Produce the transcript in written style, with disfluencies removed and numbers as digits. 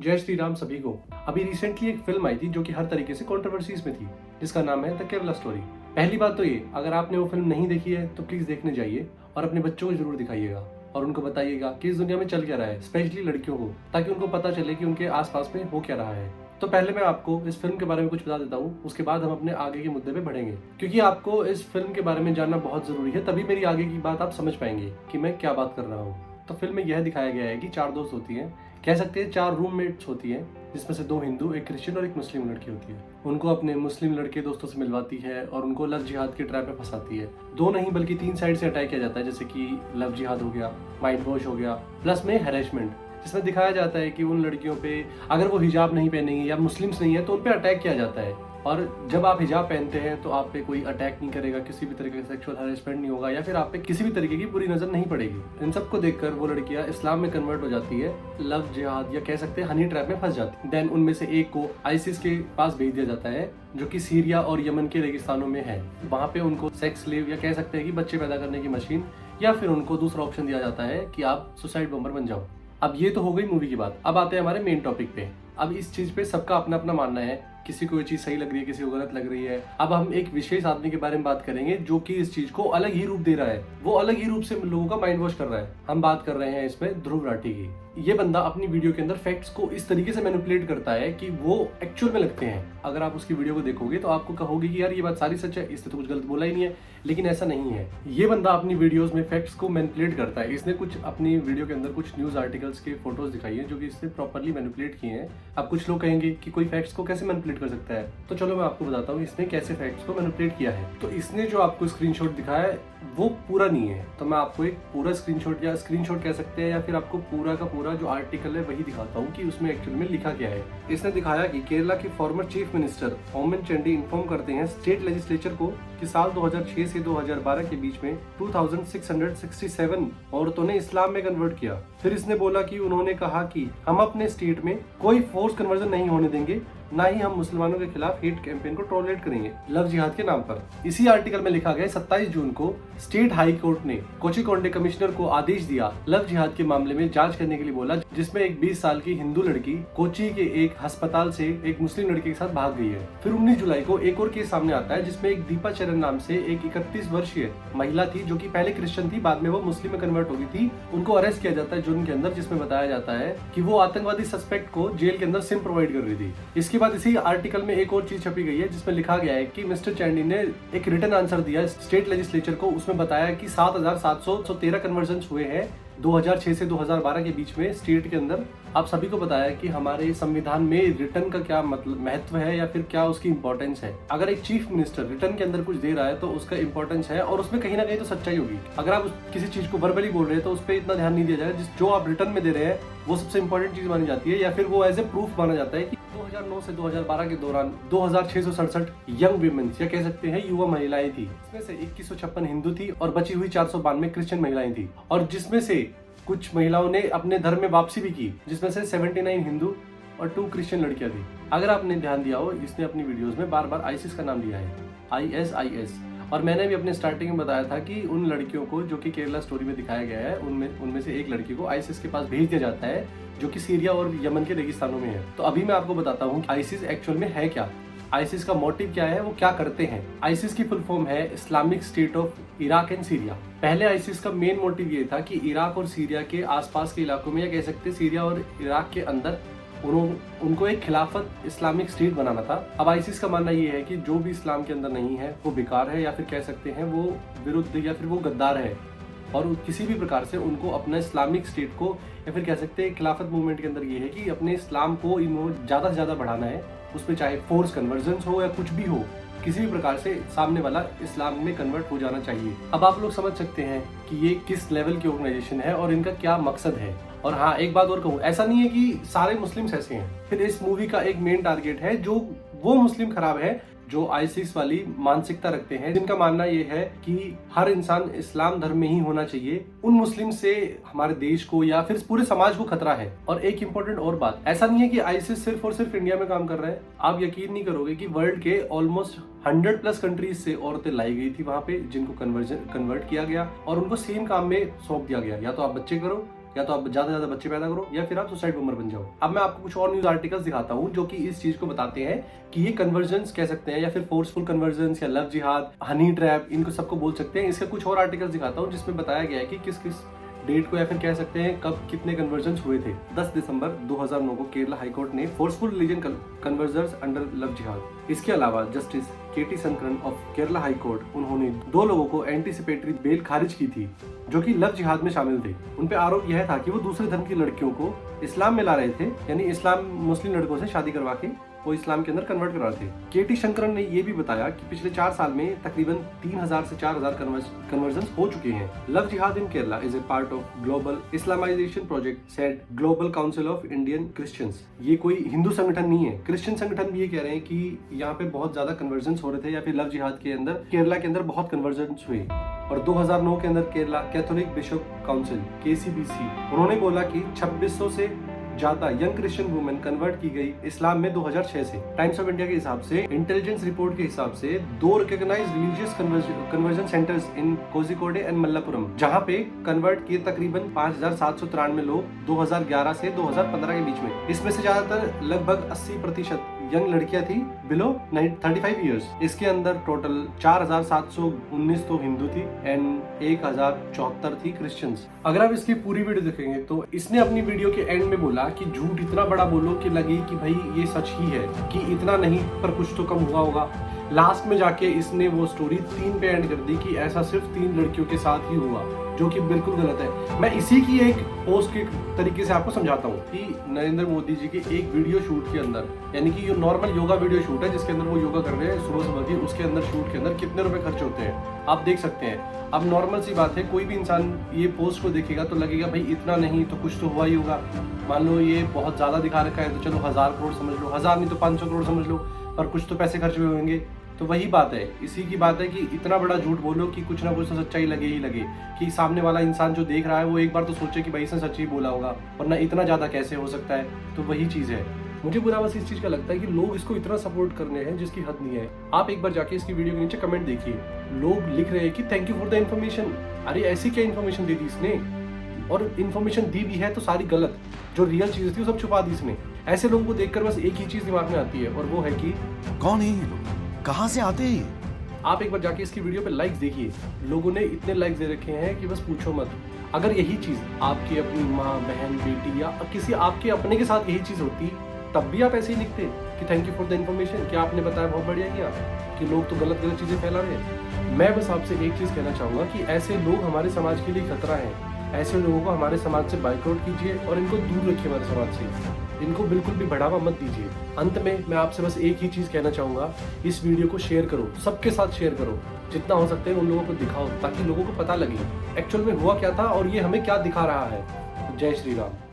जय श्री राम सभी को। अभी रिसेंटली एक फिल्म आई थी जो कि हर तरीके से कंट्रोवर्सीज में थी, जिसका नाम है द केरला स्टोरी। पहली बात तो ये, अगर आपने वो फिल्म नहीं देखी है तो प्लीज देखने जाइए और अपने बच्चों को जरूर दिखाइएगा और उनको बताइएगा कि इस दुनिया में चल क्या रहा है, स्पेशली लड़कियों को, ताकि उनको पता चले कि उनके आसपास में हो क्या रहा है। तो पहले मैं आपको इस फिल्म के बारे में कुछ बता देता हूँ, उसके बाद हम अपने आगे के मुद्दे पे बढ़ेंगे, क्योंकि आपको इस फिल्म के बारे में जानना बहुत जरूरी है। तभी मेरी आगे की बात आप समझ पाएंगे कि मैं क्या बात कर रहा हूँ। तो फिल्म में यह दिखाया गया है कि चार दोस्त होती हैं, कह सकते हैं चार रूममेट्स होती हैं, जिसमें से दो हिंदू, एक क्रिश्चियन और एक मुस्लिम लड़की होती है। उनको अपने मुस्लिम लड़के दोस्तों से मिलवाती है और उनको लव जिहाद के ट्रैप में फंसाती है। दो नहीं बल्कि तीन साइड से अटैक किया जाता है, जैसे कि लव जिहाद हो गया, माइंड वॉश हो गया, प्लस में हैरेसमेंट, जिसमें दिखाया जाता है कि उन लड़कियों पे अगर वो हिजाब नहीं पहनेंगी या मुस्लिम्स नहीं है तो उन पे अटैक किया जाता है। और जब आप हिजाब पहनते हैं तो आप पे कोई अटैक नहीं करेगा, किसी भी तरीके का सेक्सुअल हैरेसमेंट नहीं होगा या फिर आप पे किसी भी तरीके की बुरी नजर नहीं पड़ेगी। इन सबको देखकर वो लड़कियां इस्लाम में कन्वर्ट हो जाती है, लव जिहाद या कह सकते हैं हनी ट्रैप में फंस जाती है। देन उनमें से एक को आईसिस के पास भेज दिया जाता है, जो कि सीरिया और यमन के रेगिस्तानों में है। वहाँ पे उनको सेक्स स्लेव या कह सकते हैं कि बच्चे पैदा करने की मशीन, या फिर उनको दूसरा ऑप्शन दिया जाता है कि आप सुसाइड बॉम्बर बन जाओ। अब ये तो हो गई मूवी की बात। अब आते हैं हमारे मेन टॉपिक पे। अब इस चीज पे सबका अपना अपना मानना है, किसी को ये चीज सही लग रही है, किसी को गलत लग रही है। अब हम एक विशेष आदमी के बारे में बात करेंगे जो कि इस चीज को अलग ही रूप दे रहा है, वो अलग ही रूप से लोगों का माइंड वॉश कर रहा है। हम बात कर रहे हैं इसमें ध्रुव राठी की। ये बंदा अपनी वीडियो के अंदर फैक्ट्स को इस तरीके से मैनिपुलेट करता है कि वो एक्चुअल में लगते हैं। अगर आप उसकी वीडियो को देखोगे तो आपको कहोगे कि यार ये बात सारी सच है, इसने तो कुछ गलत बोला ही नहीं है, लेकिन ऐसा नहीं है। ये बंदा अपनी वीडियोस में फैक्ट्स को मैनिपुलेट करता है। इसने कुछ अपनी वीडियो के अंदर कुछ न्यूज आर्टिकल्स के फोटोज दिखाई है जो कि इसने प्रॉपरली मैनिपुलेट किए हैं। अब कुछ लोग कहेंगे कि कोई फैक्ट्स को कैसे मैनिपुलेट कर सकता है, तो चलो मैं आपको बताता हूँ इसने कैसे फैक्ट्स को मैनिपुलेट किया है। तो इसने जो आपको स्क्रीनशॉट दिखाया है वो पूरा नहीं है, तो मैं आपको एक पूरा स्क्रीनशॉट या स्क्रीनशॉट कह सकते हैं या फिर आपको पूरा का पूरा जो आर्टिकल है वही दिखाता हूँ कि उसमें एक्चुअल में लिखा क्या है। इसने दिखाया कि केरला के फॉर्मर चीफ मिनिस्टर ओमन चांडी इन्फॉर्म करते हैं स्टेट लेजिस्लेचर को कि साल 2006 से 2012 के बीच में 2667 औरतों ने इस्लाम में कन्वर्ट किया। फिर इसने बोला कि उन्होंने कहा कि हम अपने स्टेट में कोई फोर्स कन्वर्जन नहीं होने देंगे, ना ही हम मुसलमानों के खिलाफ हेट कैंपेन को टॉलरेट करेंगे लव जिहाद के नाम पर। इसी आर्टिकल में लिखा गया 27 जून को स्टेट हाई कोर्ट ने कोचिकोडे कमिश्नर को आदेश दिया लव जिहाद के मामले में जांच करने के लिए बोला, जिसमें एक 20 साल की हिंदू लड़की कोची के एक अस्पताल से एक मुस्लिम लड़के के साथ भाग गई है। फिर 19 जुलाई को एक और केस सामने आता है जिसमें एक दीपा चरण नाम से एक 31 वर्षीय महिला थी जो कि पहले क्रिश्चियन थी, बाद में वो मुस्लिम में कन्वर्ट हो गई थी। उनको अरेस्ट किया जाता है जून के अंदर, जिसमें बताया जाता है कि वो आतंकवादी सस्पेक्ट को जेल के अंदर सिम प्रोवाइड कर रही थी। इसके बाद इसी आर्टिकल में एक और चीज छपी गई है जिसमें लिखा गया है कि मिस्टर चांडी ने एक रिटन आंसर दिया स्टेट लेजिस्लेचर को। उसमें बताया कि 7713 कन्वर्जन हुए हैं 2006 से 2012 के बीच में स्टेट के अंदर। आप सभी को बताया कि हमारे संविधान में रिटर्न का क्या मतलब महत्व है या फिर क्या उसकी इंपॉर्टेंस है। अगर एक चीफ मिनिस्टर रिटर्न के अंदर कुछ दे रहा है तो उसका इंपॉर्टेंस है और उसमें कहीं ना कहीं तो सच्चाई होगी। अगर आप किसी चीज को वर्बली बोल रहे हैं तो उस पर इतना ध्यान नहीं दिया जाएगा, जो आप रिटर्न में दे रहे हैं वो सबसे इंपॉर्टेंट चीज मानी जाती है, या फिर वो एज ए प्रूफ माना जाता है कि 2009 से 2012 के दौरान 2667 यंग वीमेंस या कह सकते हैं युवा महिलाएं थी। इसमें से 2156 हिंदू थी और बची हुई 492 क्रिश्चियन महिलाएं थी, और जिसमें से कुछ महिलाओं ने अपने धर्म में वापसी भी की, जिसमें से 79 हिंदू और 2 क्रिश्चियन लड़कियां थी। अगर आपने ध्यान दिया हो, इसने अपनी वीडियोस में बार बार आईसिस का नाम लिया है, ISIS। और मैंने भी अपने स्टार्टिंग में बताया था कि उन लड़कियों को जो कि केरला स्टोरी में दिखाया गया है उनमें से एक लड़की को आईसिस के पास भेज दिया जाता है, जो कि सीरिया और यमन के रेगिस्तानों में है। तो अभी मैं आपको बताता हूँ आईसिस एक्चुअल में है क्या, आईसिस का मोटिव क्या है, वो क्या करते हैं। आईसिस की फुल फॉर्म है Islamic state of Iraq and Syria. पहले आईसिस का मेन मोटिव ये था कि इराक और सीरिया के आसपास के इलाकों में, या कह सकते सीरिया और इराक के अंदर उनको एक खिलाफत इस्लामिक स्टेट बनाना था। अब आईसिस का मानना ये है कि जो भी इस्लाम के अंदर नहीं है वो बेकार है, या फिर कह सकते हैं वो विरुद्ध या फिर वो गद्दार है, और किसी भी प्रकार से उनको अपना इस्लामिक स्टेट को या फिर कह सकते हैं खिलाफत मूवमेंट के अंदर ये है कि अपने इस्लाम को ज्यादा से ज्यादा बढ़ाना है। उसमें चाहे फोर्स कन्वर्जन हो या कुछ भी हो, किसी भी प्रकार से सामने वाला इस्लाम में कन्वर्ट हो जाना चाहिए। अब आप लोग समझ सकते हैं कि ये किस लेवल की ऑर्गेनाइजेशन है और इनका क्या मकसद है। और हाँ, एक बात और कहूँ, ऐसा नहीं है कि सारे मुस्लिम्स ऐसे हैं। फिर इस मूवी का एक मेन टारगेट है जो वो मुस्लिम खराब है जो आईसिस वाली मानसिकता रखते हैं, जिनका मानना ये है कि हर इंसान इस्लाम धर्म में ही होना चाहिए। उन मुस्लिम से हमारे देश को या फिर पूरे समाज को खतरा है। और एक इम्पोर्टेंट और बात, ऐसा नहीं है कि आईसिस सिर्फ और सिर्फ इंडिया में काम कर रहा है। आप यकीन नहीं करोगे कि वर्ल्ड के ऑलमोस्ट 100+ कंट्रीज से औरतें लाई गई थी वहां पे, जिनको कन्वर्ट किया गया और उनको सेम काम में सौंप दिया गया, या तो आप बच्चे करो या तो आप ज्यादा बच्चे पैदा करो या फिर आप सुसाइड बॉम्बर बन जाओ। अब मैं आपको कुछ और न्यूज आर्टिकल्स दिखाता हूँ जो कि इस चीज को बताते हैं कि ये कन्वर्जन्स कह सकते हैं या फिर फोर्सफुल कन्वर्जन्स या लव जिहाद, हनी ट्रैप, इनको सबको बोल सकते हैं। इसके कुछ और आर्टिकल्स दिखाता हूँ जिसमें बताया गया है कि किस किस डेट को या फिर कह सकते हैं कब कितने कन्वर्जन्स हुए थे। 10 दिसंबर 2009 को केरला हाईकोर्ट ने forceful religion conversions under love जिहाद। इसके अलावा justice K T Sankaran of Kerala high court, उन्होंने 2 लोगों को एंटीसिपेटरी बेल खारिज की थी जो कि लव जिहाद में शामिल थे। उन पे आरोप यह था कि वो दूसरे धर्म की लड़कियों को इस्लाम में ला रहे थे, यानी इस्लाम मुस्लिम लड़कों से शादी करवा के वो इस्लाम के अंदर कन्वर्ट करा रहे थे। केटी शंकरन ने ये भी बताया कि पिछले 4 साल में तकरीबन 3000 से 4000 कन्वर्जन हो चुके हैं। Love jihad in Kerala is a part of global Islamisation project said global council of Indian Christians. ये कोई हिंदू संगठन नहीं है, क्रिश्चियन संगठन भी ये कह रहे हैं कि यहाँ पे बहुत ज्यादा कन्वर्जन हो रहे थे या फिर लव जिहाद के अंदर केरला के अंदर बहुत कन्वर्जन हुए। और 2009 के अंदर Kerala Catholic bishop council KCBC, उन्होंने बोला कि 2600 से ज्यादा यंग क्रिश्चियन वुमेन कन्वर्ट की गई इस्लाम में 2006 से। टाइम्स ऑफ इंडिया के हिसाब से, इंटेलिजेंस रिपोर्ट के हिसाब से 2 recognised religious conversion centres in Kozhikode and Malappuram, जहां पे कन्वर्ट किए तकरीबन 5793 लोग 2011 से 2015 के बीच में। इसमें से ज्यादातर लगभग 80% यंग लड़कियां थी बिलो 35 इयर्स। इसके अंदर टोटल 4719 तो हिंदू थी एंड 1074 थी क्रिश्चियंस। अगर आप इसकी पूरी वीडियो देखेंगे तो इसने अपनी वीडियो के एंड में बोला कि झूठ इतना बड़ा बोलो कि लगे कि भाई ये सच ही है, कि इतना नहीं पर कुछ तो कम हुआ होगा। लास्ट में जाके इसने वो स्टोरी 3 पे एंड कर दी कि ऐसा सिर्फ 3 लड़कियों के साथ ही हुआ, जो कि बिल्कुल गलत है। मैं इसी की एक पोस्ट के तरीके से आपको समझाता हूँ कि नरेंद्र मोदी जी के एक वीडियो शूट के अंदर, यानी कि ये नॉर्मल योगा वीडियो शूट है जिसके अंदर वो योगा कर रहे हैं सुबह की, उसके अंदर शूट के अंदर कितने रुपए खर्च होते हैं आप देख सकते हैं। अब नॉर्मल सी बात है, कोई भी इंसान ये पोस्ट को देखेगा तो लगेगा भाई इतना नहीं तो कुछ तो हुआ ही होगा। मान लो ये बहुत ज्यादा दिखा रखा है तो चलो 1000 करोड़ समझ लो, 1000 नहीं तो 500 करोड़ समझ लो, पर कुछ तो पैसे खर्च हुए होंगे। तो वही बात है, इसी की बात है कि इतना बड़ा झूठ बोलो कि कुछ ना कुछ तो सच्चाई लगे ही लगे, कि सामने वाला इंसान जो देख रहा है वो एक बार तो सोचे कि भाई इसने सच ही बोला होगा, वरना इतना ज्यादा कैसे हो सकता है। तो वही चीज है। मुझे बुरा बस इस चीज का लगता है कि लोग इसको इतना सपोर्ट करने हैं जिसकी हद नहीं है। आप एक बार जाके इसकी वीडियो के नीचे कमेंट देखिए, लोग लिख रहे हैं कि thank you for the information. अरे ऐसी क्या इन्फॉर्मेशन दे दी इसने, और इन्फॉर्मेशन दी भी है तो सारी गलत, जो रियल चीज थी वो सब छुपा दी इसने। ऐसे लोगों को देखकर बस एक ही चीज दिमाग में आती है और वो है कि कौन है ये लोग, कहां से आते हैं। आप एक बार जाके इसकी वीडियो पे लाइक्स देखिए, लोगों ने इतने लाइक्स दे रखे हैं कि बस पूछो मत। अगर यही चीज आपकी अपनी माँ, बहन, बेटी या किसी आपके अपने के साथ यही चीज होती तब भी आप ऐसे ही लिखते कि thank you for the information, कि आपने बताया बहुत बढ़िया किया, कि लोग तो गलत चीजें फैला रहे हैं। मैं बस आपसे एक चीज कहना चाहूंगा कि ऐसे लोग हमारे समाज के लिए खतरा है। ऐसे लोगों को हमारे समाज से बाइकआउट कीजिए और इनको दूर रखिए हमारे समाज से, इनको बिल्कुल भी बढ़ावा मत दीजिए। अंत में मैं आपसे बस एक ही चीज कहना चाहूंगा, इस वीडियो को शेयर करो, सबके साथ शेयर करो, जितना हो सकता है उन लोगों को दिखाओ ताकि लोगों को पता लगे एक्चुअल में हुआ क्या था और ये हमें क्या दिखा रहा है। जय श्री राम।